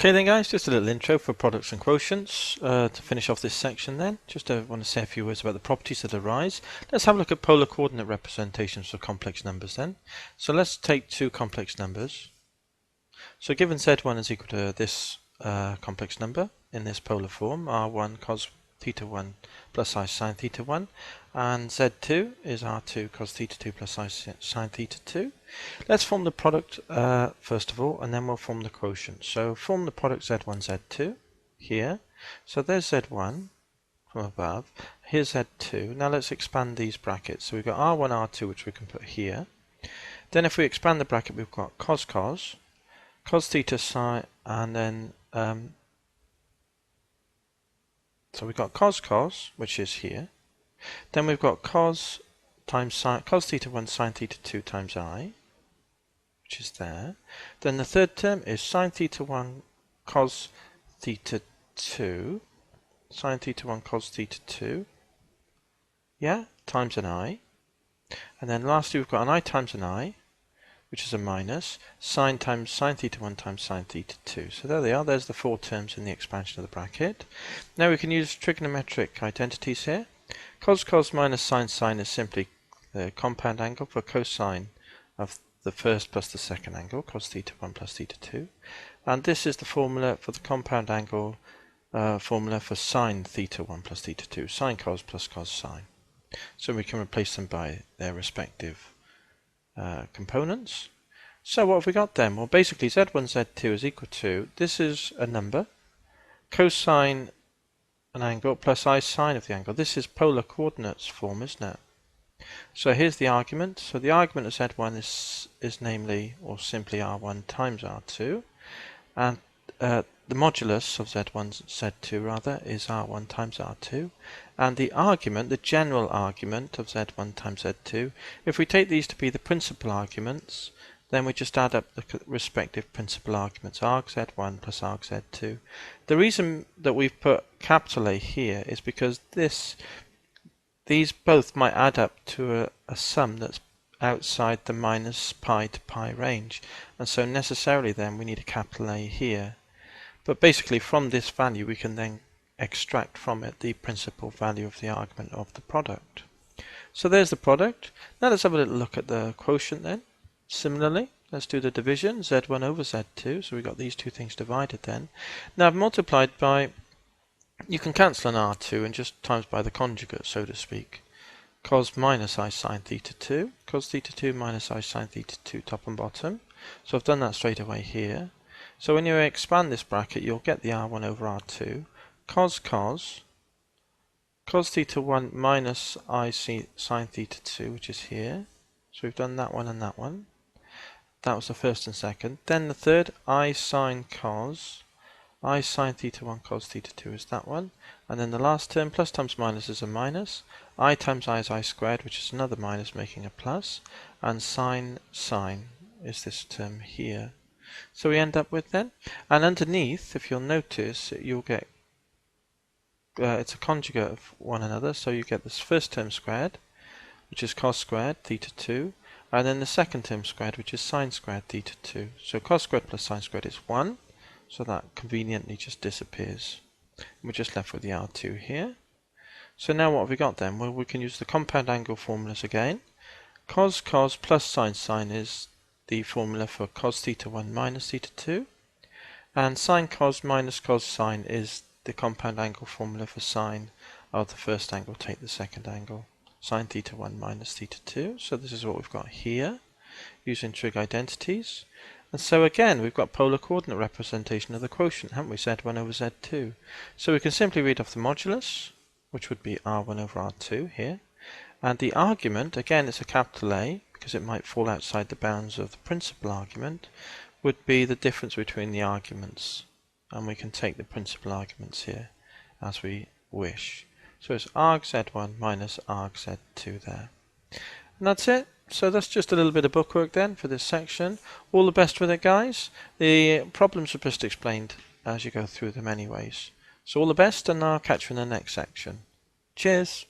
Okay then guys, just a little intro for products and quotients to finish off this section then. Just want to say a few words about the properties that arise. Let's have a look at polar coordinate representations for complex numbers then. So let's take two complex numbers. So given z1 is equal to this complex number in this polar form, r1 cos theta 1 plus I sine theta 1, and z2 is r2 cos theta 2 plus I sine theta 2. Let's form the product first of all, and then we'll form the quotient. So form the product z1, z2 here. So there's z1 from above. Here's z2. Now let's expand these brackets. So we've got r1, r2, which we can put here. Then if we expand the bracket, we've got cos theta sine, and then so we've got cos, which is here. Then we've got cos times sine, cos theta 1 sine theta 2 times I, which is there. Then the third term is sine theta 1 cos theta 2, sine theta 1 cos theta 2, yeah, times an I. And then lastly we've got an I times an I, which is a minus, sine times sine theta 1 times sine theta 2. So there they are, there's the four terms in the expansion of the bracket. Now we can use trigonometric identities here. Cos minus sine is simply the compound angle for cosine of the first plus the second angle, cos theta 1 plus theta 2. And this is the formula for the compound angle formula for sine theta 1 plus theta 2, sine cos plus cos sine. So we can replace them by their respective components. So what have we got then? Well, basically z1, z2 is equal to, this is a number, cosine an angle plus I sine of the angle. This is polar coordinates form, isn't it? So here's the argument. So the argument of z1 is namely, or simply r1 times r2, and the modulus of z1, z2 rather, is r1 times r2, and the argument, the general argument of z1 times z2, if we take these to be the principal arguments, then we just add up the respective principal arguments, arg z1 plus arg z2. The reason that we've put capital A here is because these both might add up to a sum that's outside the minus pi to pi range, and so necessarily then we need a capital A here. But basically from this value we can then extract from it the principal value of the argument of the product. So there's the product. Now let's have a little look at the quotient then. Similarly, let's do the division, z1 over z2, so we've got these two things divided then. Now I've multiplied by, you can cancel an r2 and just times by the conjugate, so to speak. Cos minus I sine theta 2, cos theta 2 minus I sine theta 2 top and bottom. So I've done that straight away here. So when you expand this bracket, you'll get the r1 over r2, cos theta 1 minus I sine theta 2, which is here. So we've done that one and that one. That was the first and second. Then the third, I sine theta 1 cos theta 2 is that one. And then the last term, plus times minus is a minus. I times I is I squared, which is another minus, making a plus. And sine is this term here. So we end up with then. And underneath, if you'll notice, you'll get, it's a conjugate of one another. So you get this first term squared, which is cos squared theta 2. And then the second term squared, which is sine squared theta 2. So cos squared plus sine squared is 1. So that conveniently just disappears. We're just left with the r2 here. So now what have we got then? Well, we can use the compound angle formulas again. Cos plus sine is the formula for cos theta 1 minus theta 2. And sine cos minus cos sine is the compound angle formula for sine of the first angle, take the second angle. Sine theta 1 minus theta 2. So this is what we've got here, using trig identities. And so again, we've got polar coordinate representation of the quotient, haven't we? z1 over z2. So we can simply read off the modulus, which would be r1 over r2 here. And the argument, again it's a capital A, because it might fall outside the bounds of the principal argument, would be the difference between the arguments. And we can take the principal arguments here as we wish. So it's arg z1 minus arg z2 there. And that's it. So that's just a little bit of bookwork then for this section. All the best with it, guys. The problems are just explained as you go through them anyways. So all the best, and I'll catch you in the next section. Cheers.